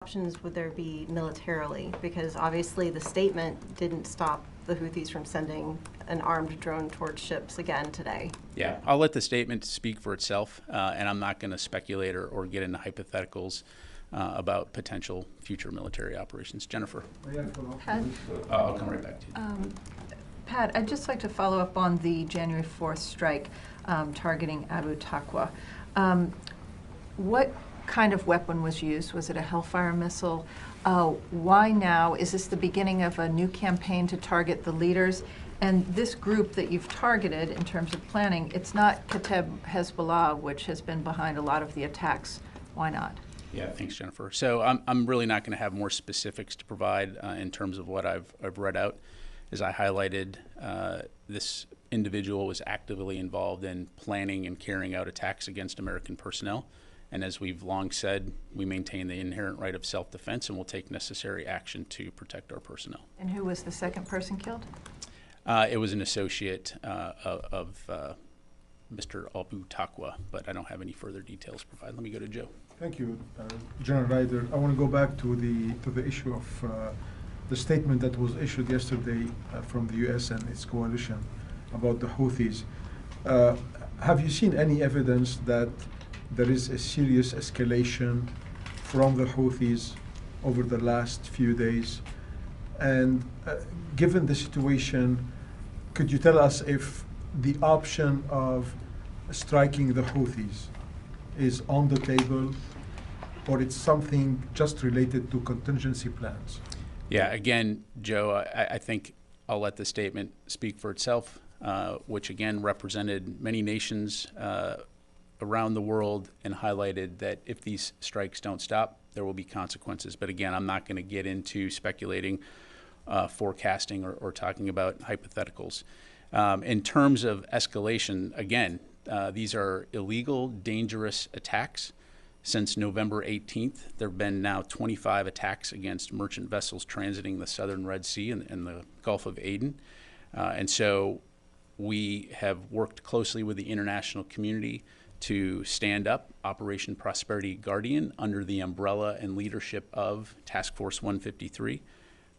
options would there be militarily? Because obviously the statement didn't stop the Houthis from sending an armed drone towards ships again today. Yeah, I'll let the statement speak for itself, and I'm not going to speculate or get into hypotheticals about potential future military operations. Jennifer? Pat, I'll come right back to you. Pat, I'd just like to follow up on the January 4th strike targeting Abu Taqwa. What kind of weapon was used? Was it a Hellfire missile? Why now? Is this the beginning of a new campaign to target the leaders? And this group that you've targeted in terms of planning, it's not Kateb Hezbollah, which has been behind a lot of the attacks. Why not? Yeah, thanks, Jennifer. So I'm really not going to have more specifics to provide in terms of what I've read out. As I highlighted, this individual was actively involved in planning and carrying out attacks against American personnel. And as we've long said, we maintain the inherent right of self-defense and will take necessary action to protect our personnel. And who was the second person killed? It was an associate of Mr. Abu Taqwa, but I don't have any further details to provide. Let me go to Joe. Thank you, General Ryder. I want to go back to the issue of the statement that was issued yesterday from the U.S. and its coalition about the Houthis. Have you seen any evidence that there is a serious escalation from the Houthis over the last few days? And given the situation, could you tell us if the option of striking the Houthis is on the table, or it's something just related to contingency plans? Yeah, again, Joe, I think I'll let the statement speak for itself, which again represented many nations around the world and highlighted that if these strikes don't stop, there will be consequences. But again, I'm not going to get into speculating, forecasting, or talking about hypotheticals. In terms of escalation, again, these are illegal, dangerous attacks. Since November 18th, there have been now 25 attacks against merchant vessels transiting the southern Red Sea and the Gulf of Aden. And so we have worked closely with the international community to stand up Operation Prosperity Guardian under the umbrella and leadership of Task Force 153,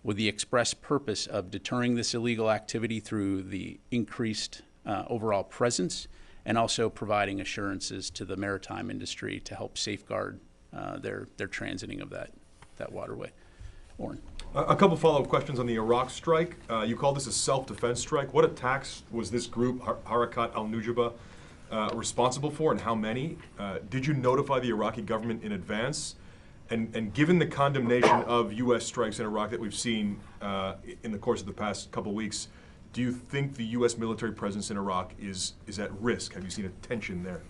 with the express purpose of deterring this illegal activity through the increased overall presence and also providing assurances to the maritime industry to help safeguard their transiting of that waterway. Oren. A couple follow-up questions on the Iraq strike. You called this a self-defense strike. What attacks was this group, Harakat al-Nujaba, responsible for, and how many? Did you notify the Iraqi government in advance? And given the condemnation of U.S. strikes in Iraq that we've seen in the course of the past couple weeks, do you think the U.S. military presence in Iraq is at risk? Have you seen a tension there?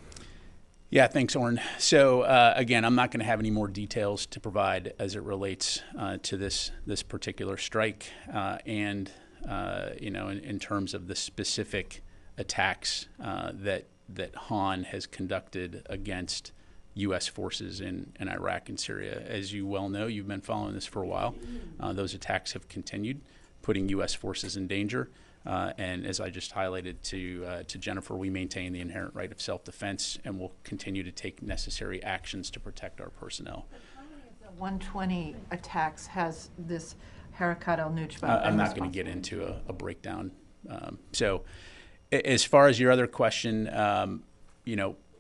Yeah, thanks, Oren. So again, I'm not going to have any more details to provide as it relates to this particular strike, and in terms of the specific attacks that Han has conducted against U.S. forces in Iraq and Syria. As you well know, you've been following this for a while. Those attacks have continued, putting U.S. forces in danger. And as I just highlighted to Jennifer, we maintain the inherent right of self-defense and will continue to take necessary actions to protect our personnel. How many of the 120 attacks has this Harakat al-Nujaba? I'm not going to get into a breakdown. So as far as your other question,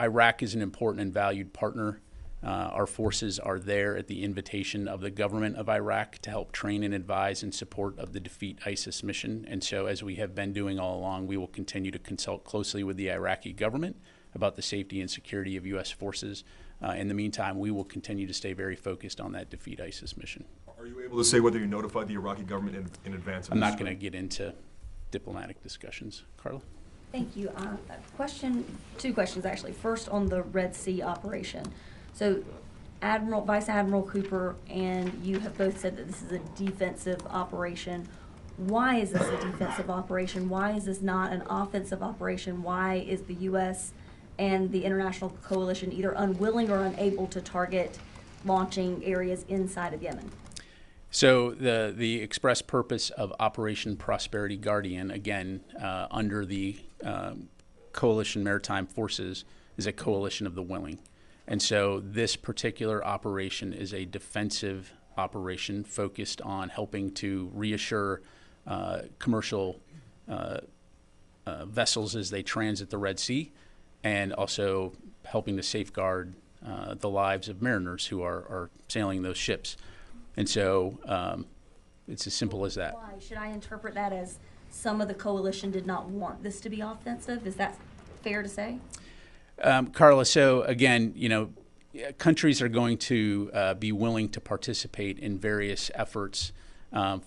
Iraq is an important and valued partner. Our forces are there at the invitation of the government of Iraq to help train and advise in support of the Defeat ISIS mission. And so, as we have been doing all along, we will continue to consult closely with the Iraqi government about the safety and security of U.S. forces. In the meantime, we will continue to stay very focused on that Defeat ISIS mission. Are you able to say whether you notified the Iraqi government in advance of I'm this not going to strike? get into diplomatic discussions. Carla? Thank you. Two questions actually. First, on the Red Sea operation. So Vice Admiral Cooper and you have both said that this is a defensive operation. Why is this a defensive operation? Why is this not an offensive operation? Why is the U.S. and the international coalition either unwilling or unable to target launching areas inside of Yemen? So the express purpose of Operation Prosperity Guardian, again, under the Coalition Maritime Forces, is a coalition of the willing. And so this particular operation is a defensive operation focused on helping to reassure commercial vessels as they transit the Red Sea, and also helping to safeguard the lives of mariners who are sailing those ships. And so it's as simple as that. Why? Should I interpret that as some of the coalition did not want this to be offensive? Is that fair to say? Carla, so again, countries are going to be willing to participate in various efforts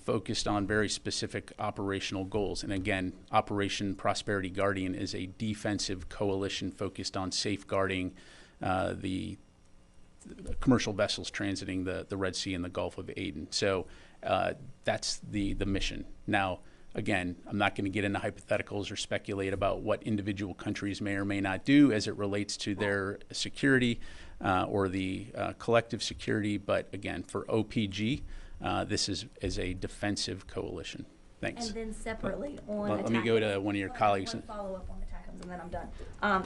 focused on very specific operational goals. And again, Operation Prosperity Guardian is a defensive coalition focused on safeguarding the commercial vessels transiting the Red Sea and the Gulf of Aden. So that's the mission. Now, again, I'm not going to get into hypotheticals or speculate about what individual countries may or may not do as it relates to their security or the collective security. But again, for OPG, this is a defensive coalition. Thanks. And then separately on Let me go to one of your colleagues. One follow up on ATACMS and then I'm done.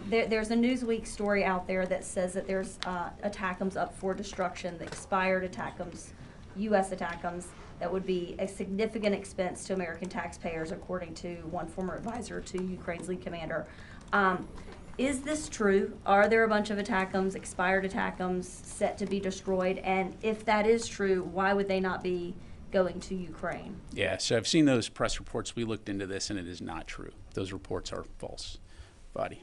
There's a Newsweek story out there that says that there's ATACMS up for destruction, the expired ATACMS, U.S. ATACMS, that would be a significant expense to American taxpayers, according to one former advisor to Ukraine's lead commander. Is this true? Are there a bunch of ATACMS, expired ATACMS, set to be destroyed? And if that is true, why would they not be going to Ukraine? Yeah, so I've seen those press reports. We looked into this, and it is not true. Those reports are false. Fadi.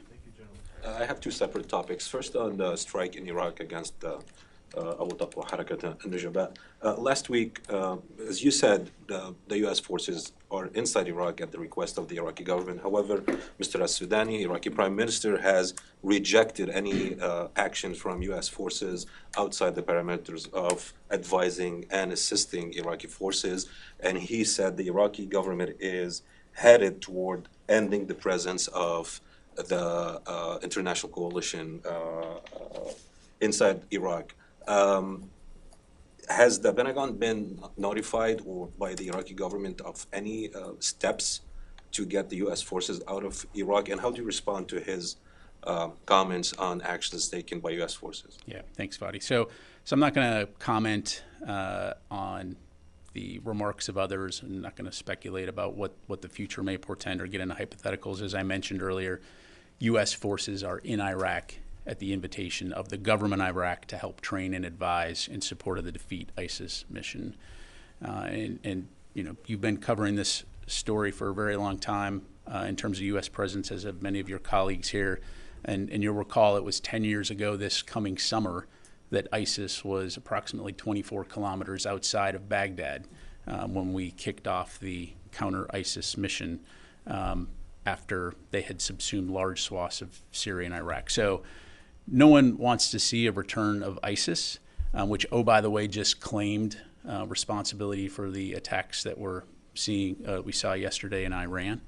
I have two separate topics. First, on the strike in Iraq against Abu Taqwa Harakat al-Nujaba. Last week, as you said, the U.S. forces are inside Iraq at the request of the Iraqi government. However, Mr. al-Sudani, Iraqi Prime Minister, has rejected any action from U.S. forces outside the parameters of advising and assisting Iraqi forces. And he said the Iraqi government is headed toward ending the presence of the international coalition inside Iraq. Has the Pentagon been notified or by the Iraqi government of any steps to get the U.S. forces out of Iraq? And how do you respond to his comments on actions taken by U.S. forces? Yeah, thanks, Fadi. So I'm not going to comment on the remarks of others. I'm not going to speculate about what the future may portend or get into hypotheticals. As I mentioned earlier, U.S. forces are in Iraq at the invitation of the government of Iraq to help train and advise in support of the Defeat ISIS mission. And you've been covering this story for a very long time in terms of U.S. presence, as have many of your colleagues here. And you'll recall it was 10 years ago this coming summer that ISIS was approximately 24 kilometers outside of Baghdad when we kicked off the counter-ISIS mission after they had subsumed large swaths of Syria and Iraq. So no one wants to see a return of ISIS, which, oh, by the way, just claimed responsibility for the attacks that we saw yesterday in Iran.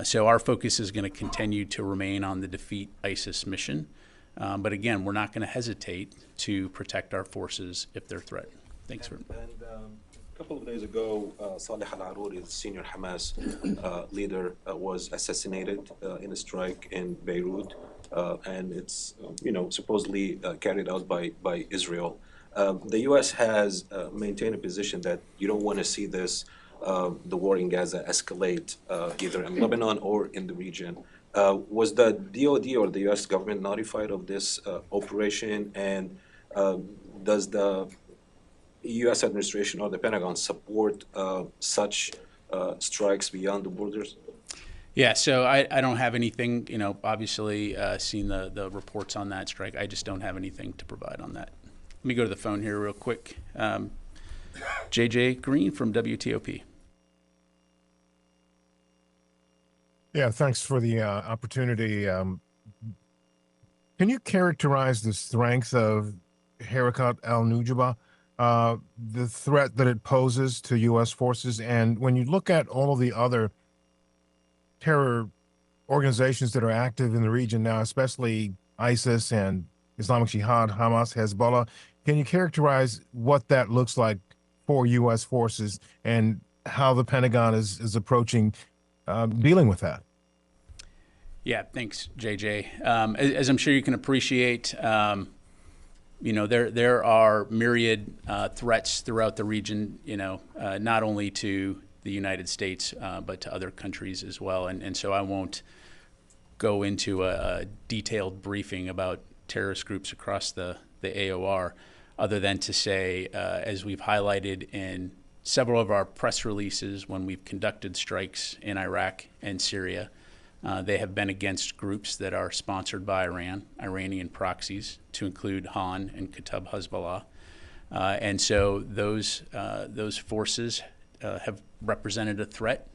So our focus is going to continue to remain on the Defeat ISIS mission. But again, we're not going to hesitate to protect our forces if they're threatened. Thanks. And a couple of days ago, Saleh al-Aruri, the senior Hamas leader, was assassinated in a strike in Beirut. And it's supposedly carried out by Israel. The U.S. has maintained a position that you don't want to see the war in Gaza escalate either in Lebanon or in the region. Was the DoD or the U.S. government notified of this operation? And does the U.S. administration or the Pentagon support such strikes beyond the borders? Yeah, so I don't have anything, obviously seen the reports on that strike. I just don't have anything to provide on that. Let me go to the phone here real quick. JJ Green from WTOP. Yeah, thanks for the opportunity. Can you characterize the strength of Harakat al-Nujaba, the threat that it poses to U.S. forces? And when you look at all of the other terror organizations that are active in the region now, especially ISIS and Islamic Jihad, Hamas, Hezbollah, can you characterize what that looks like for U.S. forces and how the Pentagon is approaching dealing with that? Yeah, thanks, JJ. As I'm sure you can appreciate, there are myriad threats throughout the region, not only to the United States, but to other countries as well. And so I won't go into a detailed briefing about terrorist groups across the AOR, other than to say, as we've highlighted in several of our press releases when we've conducted strikes in Iraq and Syria, they have been against groups that are sponsored by Iran, Iranian proxies, to include Han and Kata'ib Hezbollah. And so those forces have represented a threat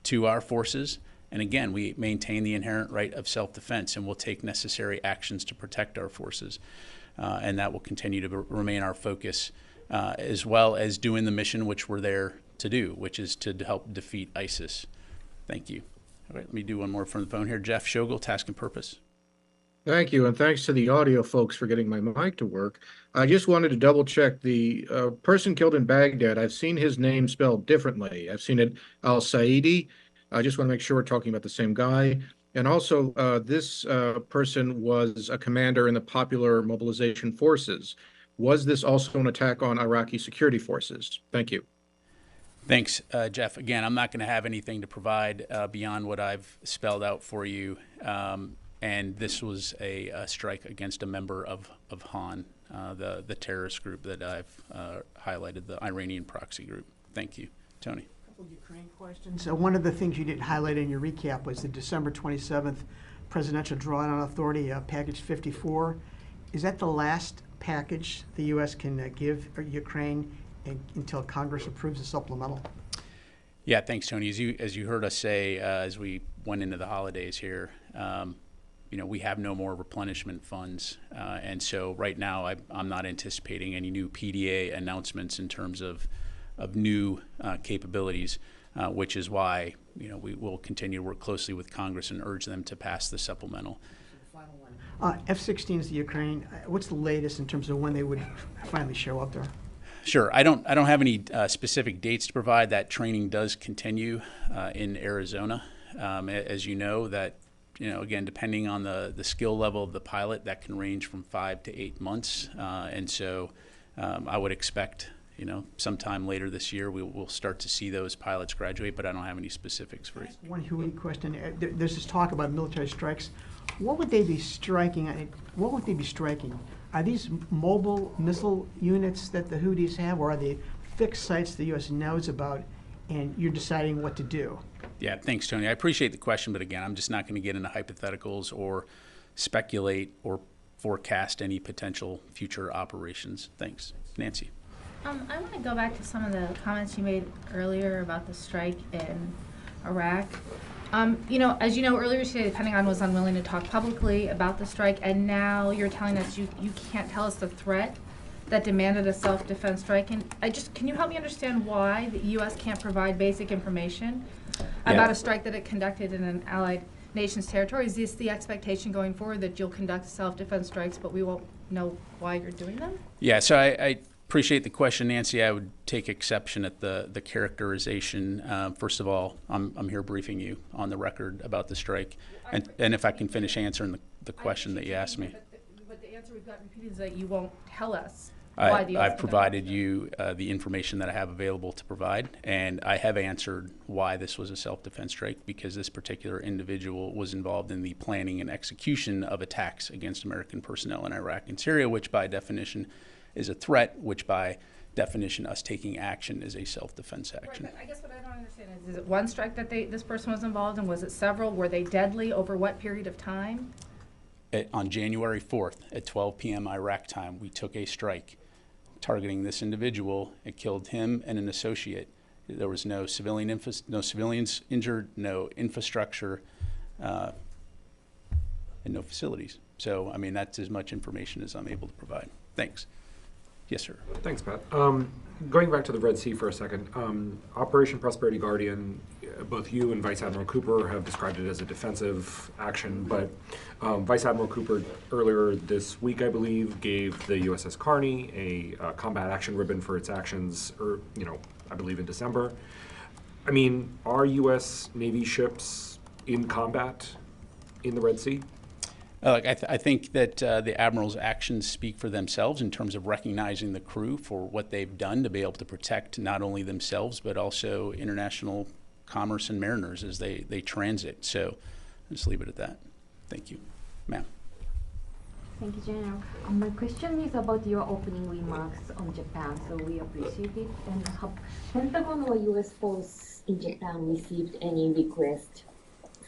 to our forces. And again, we maintain the inherent right of self-defense, and will take necessary actions to protect our forces. And that will continue to remain our focus, as well as doing the mission which we're there to do, which is to help defeat ISIS. Thank you. All right, let me do one more from the phone here. Jeff Shogel, Task and Purpose. Thank you, and thanks to the audio folks for getting my mic to work. I just wanted to double check the person killed in Baghdad. I've seen his name spelled differently. I've seen it Al-Saidi. I just want to make sure we're talking about the same guy. And also, this person was a commander in the Popular Mobilization Forces. Was this also an attack on Iraqi security forces? Thank you. Thanks, Jeff. Again, I'm not going to have anything to provide beyond what I've spelled out for you. And this was a strike against a member of Han, the terrorist group that I've highlighted, the Iranian proxy group. Thank you. Tony. Ukraine questions. So one of the things you didn't highlight in your recap was the December 27th Presidential Drawdown Authority, Package 54. Is that the last package the U.S. can give Ukraine until Congress approves a supplemental? Yeah, thanks, Tony. As you heard us say as we went into the holidays here, we have no more replenishment funds. And so right now I'm not anticipating any new PDA announcements in terms of new capabilities, which is why we will continue to work closely with Congress and urge them to pass the supplemental. Final one. F-16s to Ukraine. What's the latest in terms of when they would finally show up there? Sure. I don't have any specific dates to provide. That training does continue in Arizona. As you know, that again, depending on the skill level of the pilot, that can range from 5 to 8 months. And so I would expect sometime later this year we'll start to see those pilots graduate, but I don't have any specifics for you. One Huey question. There's this talk about military strikes. What would they be striking? What would they be striking? Are these mobile missile units that the Houthis have, or are they fixed sites the U.S. knows about and you're deciding what to do? Yeah, thanks, Tony. I appreciate the question, but again, I'm just not going to get into hypotheticals or speculate or forecast any potential future operations. Thanks. Nancy. I want to go back to some of the comments you made earlier about the strike in Iraq. As you know, earlier today, the Pentagon was unwilling to talk publicly about the strike, and now you're telling us you can't tell us the threat that demanded a self-defense strike. And can you help me understand why the U.S. can't provide basic information about a strike that it conducted in an allied nation's territory? Is this the expectation going forward, that you'll conduct self-defense strikes, but we won't know why you're doing them? Yeah, so I appreciate the question, Nancy. I would take exception at the characterization. First of all, I'm here briefing you on the record about the strike, and if I can finish answering the question that you asked me. But the answer we've got repeated is that you won't tell us why the I've provided you the information that I have available to provide, and I have answered why this was a self-defense strike, because this particular individual was involved in the planning and execution of attacks against American personnel in Iraq and Syria, which by definition is a threat, which by definition us taking action is a self-defense action. Right, but I guess what I don't understand is it one strike that this person was involved in? Was it several? Were they deadly? Over what period of time? On January 4th at 12 p.m. Iraq time, we took a strike targeting this individual. It killed him and an associate. There was no civilians injured, no infrastructure, and no facilities. So, I mean, that's as much information as I'm able to provide. Thanks. Yes, sir. Thanks, Pat. Going back to the Red Sea for a second, Operation Prosperity Guardian, both you and Vice Admiral Cooper have described it as a defensive action, but Vice Admiral Cooper earlier this week, I believe, gave the USS Carney a combat action ribbon for its actions, I believe in December. I mean, are U.S. Navy ships in combat in the Red Sea? I think that the Admiral's actions speak for themselves in terms of recognizing the crew for what they've done to be able to protect not only themselves, but also international commerce and mariners as they transit. So I'll just leave it at that. Thank you. Ma'am. Thank you, General. My question is about your opening remarks on Japan, so we appreciate it. And have Pentagon or U.S. force in Japan received any request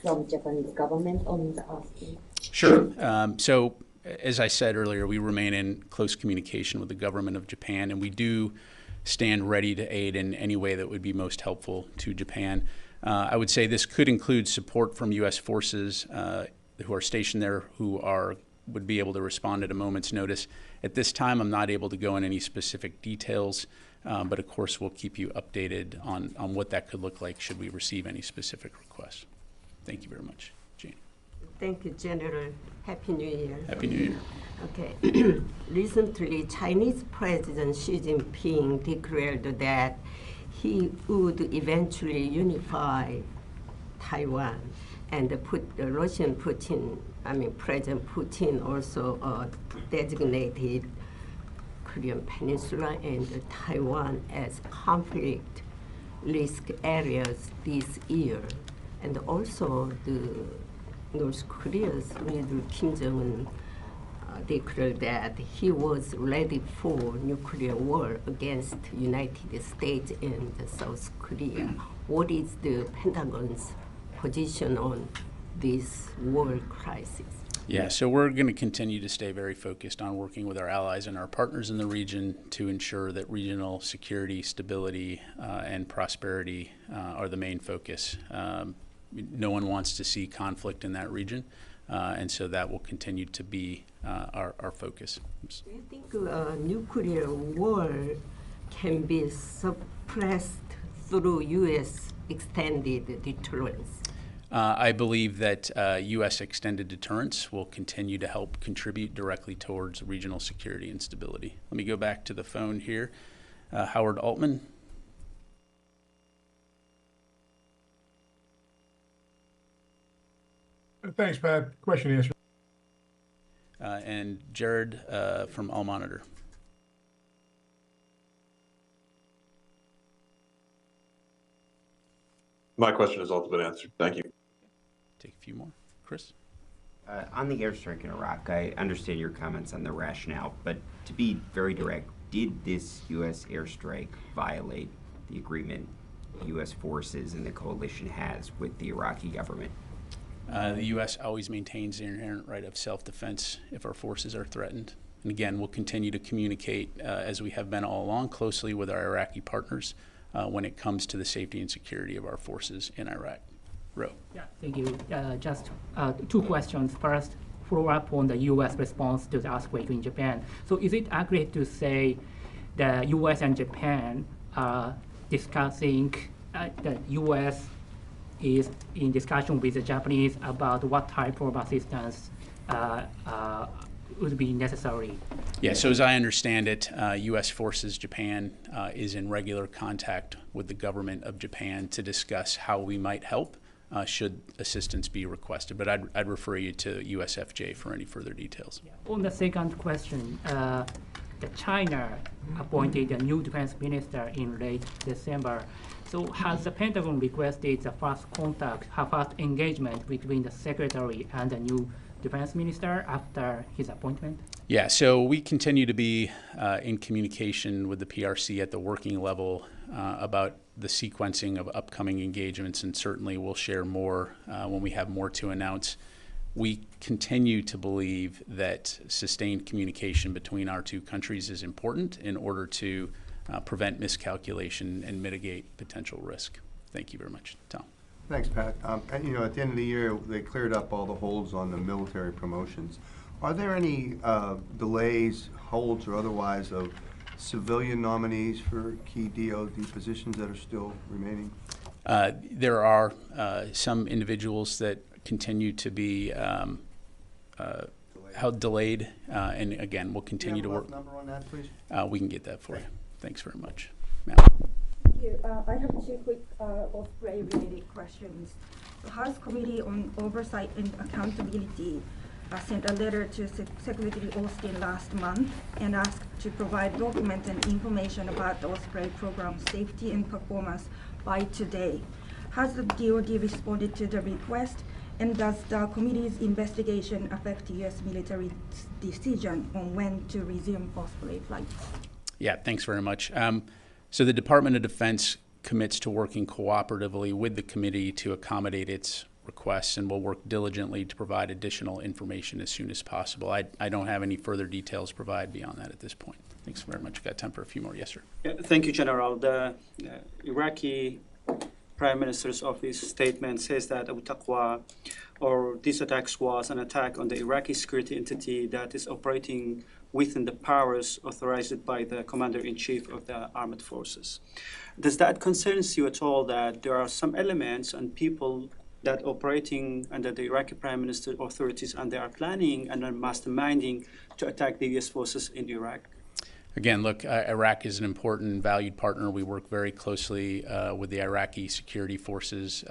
from Japanese government on the asking? Sure. So as I said earlier, we remain in close communication with the government of Japan, and we do stand ready to aid in any way that would be most helpful to Japan. I would say this could include support from U.S. forces who are stationed there would be able to respond at a moment's notice. At this time, I'm not able to go in any specific details, but of course we'll keep you updated on what that could look like should we receive any specific requests. Thank you very much. Jane. Thank you, General. Happy New Year. Happy New Year. Okay. Recently, Chinese President Xi Jinping declared that he would eventually unify Taiwan, and President Putin also designated Korean Peninsula and Taiwan as conflict risk areas this year. And also North Korea's leader Kim Jong-un declared that he was ready for nuclear war against United States and South Korea. What is the Pentagon's position on this world crisis? Yeah, so we're going to continue to stay very focused on working with our allies and our partners in the region to ensure that regional security, stability, and prosperity are the main focus. No one wants to see conflict in that region, and so that will continue to be our focus. Do you think nuclear war can be suppressed through U.S. extended deterrence? I believe that U.S. extended deterrence will continue to help contribute directly towards regional security and stability. Let me go back to the phone here. Howard Altman. Thanks, Pat. Question answer. And Jared from All Monitor. My question has also been answered. Thank you. Take a few more. Chris? On the airstrike in Iraq, I understand your comments on the rationale, but to be very direct, did this U.S. airstrike violate the agreement U.S. forces and the coalition has with the Iraqi government? The U.S. always maintains the inherent right of self-defense if our forces are threatened. And again, we'll continue to communicate, as we have been all along, closely with our Iraqi partners when it comes to the safety and security of our forces in Iraq. Ro. Yeah, thank you. Just two questions. First, follow up on the U.S. response to the earthquake in Japan. So is it accurate to say the U.S. and Japan are discussing, the U.S. is in discussion with the Japanese about what type of assistance would be necessary? Yeah, so as I understand it, U.S. Forces Japan is in regular contact with the government of Japan to discuss how we might help should assistance be requested. But I'd refer you to USFJ for any further details. Yeah. On the second question, China appointed a new defense minister in late December. So has the Pentagon requested the first engagement between the secretary and the new defense minister after his appointment? Yeah, so we continue to be in communication with the PRC at the working level about the sequencing of upcoming engagements, and certainly we'll share more when we have more to announce. We continue to believe that sustained communication between our two countries is important in order to prevent miscalculation and mitigate potential risk. Thank you very much. Tom. Thanks, Pat. At the end of the year, they cleared up all the holds on the military promotions. Are there any delays, holds, or otherwise of civilian nominees for key DoD positions that are still remaining? There are some individuals that continue to be delayed, and again, we'll continue to work. Number on that, please? We can get that for you. Thanks very much. Thank you. I have two quick Osprey-related questions. The House Committee on Oversight and Accountability sent a letter to Secretary Austin last month and asked to provide documents and information about the Osprey program safety and performance by today. Has the DoD responded to the request, and does the committee's investigation affect U.S. military's decision on when to resume Osprey flights? Yeah, thanks very much. So the Department of Defense commits to working cooperatively with the committee to accommodate its requests, and will work diligently to provide additional information as soon as possible. I don't have any further details to provide beyond that at this point. Thanks very much. Got time for a few more. Yes, sir. Yeah, thank you, General. The Iraqi Prime Minister's office statement says that Abu Taqwa, or this attack, was an attack on the Iraqi security entity that is operating within the powers authorized by the Commander-in-Chief of the Armed Forces. Does that concern you at all, that there are some elements and people that operating under the Iraqi Prime Minister authorities, and they are planning and are masterminding to attack the U.S. forces in Iraq? Again, look, Iraq is an important and valued partner. We work very closely with the Iraqi security forces,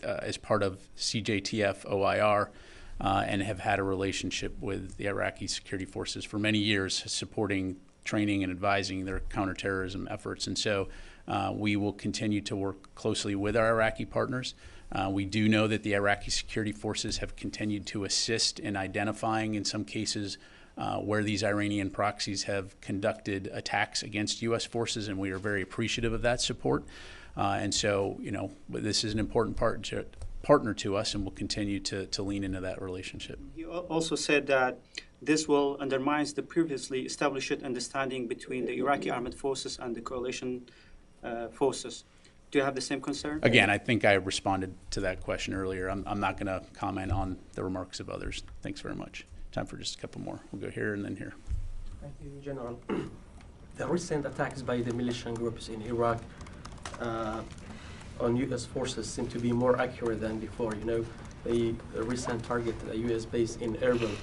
as part of CJTF OIR, and have had a relationship with the Iraqi security forces for many years, supporting training and advising their counterterrorism efforts. And so we will continue to work closely with our Iraqi partners. We do know that the Iraqi security forces have continued to assist in identifying, in some cases, where these Iranian proxies have conducted attacks against U.S. forces, and we are very appreciative of that support. And so, this is an important partner to us, and we'll continue to lean into that relationship. He also said that this will undermine the previously established understanding between the Iraqi armed forces and the coalition forces. Do you have the same concern? Again, I think I responded to that question earlier. I'm not going to comment on the remarks of others. Thanks very much. Time for just a couple more. We'll go here and then here. Thank you, General. The recent attacks by the militant groups in Iraq on U.S. forces seem to be more accurate than before. The recent target, a U.S. base in Erbil,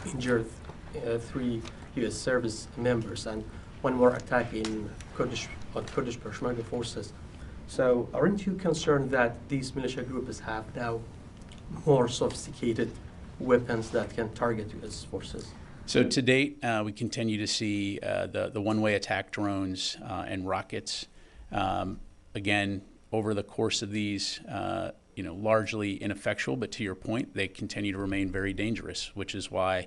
injured 3 U.S. service members, and one more attack in Kurdish Peshmerga forces. So aren't you concerned that these militia groups have now more sophisticated weapons that can target U.S. forces? So to date, we continue to see the one-way attack drones and rockets. Again, over the course of these, largely ineffectual, but to your point, they continue to remain very dangerous, which is why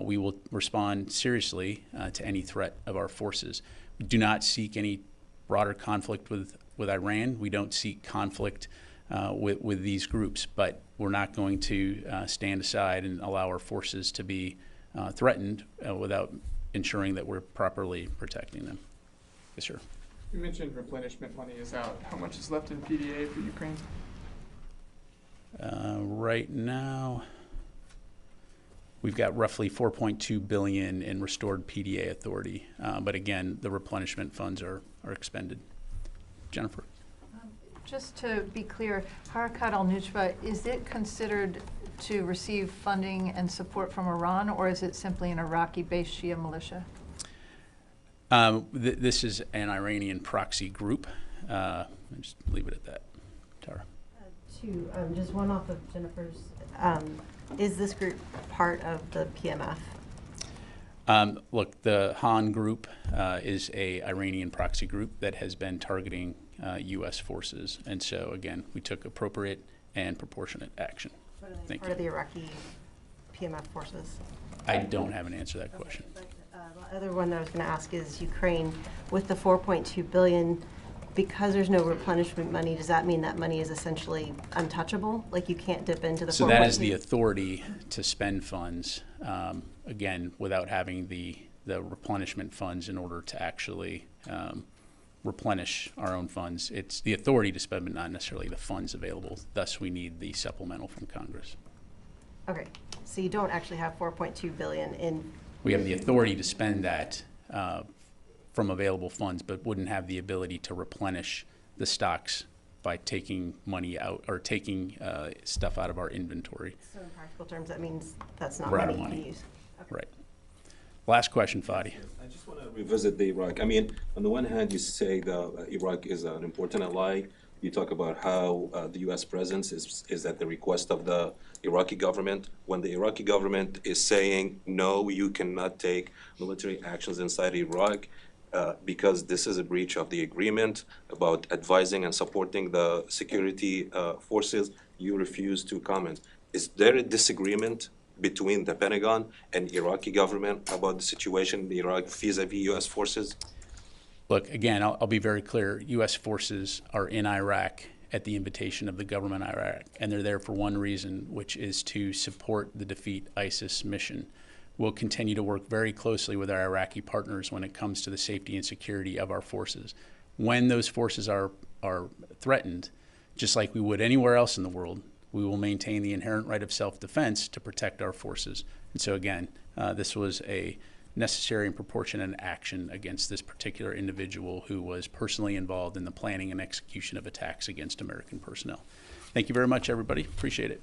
we will respond seriously to any threat of our forces. We do not seek any broader conflict with Iran. We don't seek conflict with these groups, but we're not going to stand aside and allow our forces to be threatened without ensuring that we're properly protecting them. Yes, sir. You mentioned replenishment money is out. How much is left in PDA for Ukraine? Right now, we've got roughly $4.2 billion in restored PDA authority. But again, the replenishment funds are expended. Jennifer. Just to be clear, Harakat al-Nujba, is it considered to receive funding and support from Iran, or is it simply an Iraqi-based Shia militia? This is an Iranian proxy group. I'll just leave it at that. Tara. Just one off of Jennifer's. Is this group part of the PMF? Look, the Han group is a Iranian proxy group that has been targeting U.S. forces, and so again, we took appropriate and proportionate action. But are they Thank part you. of the Iraqi PMF forces? I don't have an answer to that question. But, the other one that I was going to ask is Ukraine. With the $4.2 billion, because there's no replenishment money, does that mean that money is essentially untouchable? Like you can't dip into the So that is the authority to spend funds, again, without having the replenishment funds in order to actually replenish our own funds. It's the authority to spend, but not necessarily the funds available. Thus, we need the supplemental from Congress. Okay, so you don't actually have $4.2 billion in. We have the authority to spend that from available funds, but wouldn't have the ability to replenish the stocks by taking money out or taking stuff out of our inventory. So in practical terms, that means that's not We're out money of you money. can use. Okay. Right. Last question, Fadi. I just want to revisit the Iraq. I mean, on the one hand, you say that Iraq is an important ally. You talk about how the U.S. presence is at the request of the Iraqi government. When the Iraqi government is saying, no, you cannot take military actions inside Iraq because this is a breach of the agreement about advising and supporting the security forces, you refuse to comment. Is there a disagreement between the Pentagon and Iraqi government about the situation in Iraq vis-a-vis U.S. forces? Look, again, I'll be very clear. U.S. forces are in Iraq at the invitation of the government of Iraq, and they're there for one reason, which is to support the Defeat ISIS mission. We'll continue to work very closely with our Iraqi partners when it comes to the safety and security of our forces. When those forces are threatened, just like we would anywhere else in the world, we will maintain the inherent right of self-defense to protect our forces. And so again, this was a necessary and proportionate action against this particular individual who was personally involved in the planning and execution of attacks against American personnel. Thank you very much, everybody. Appreciate it.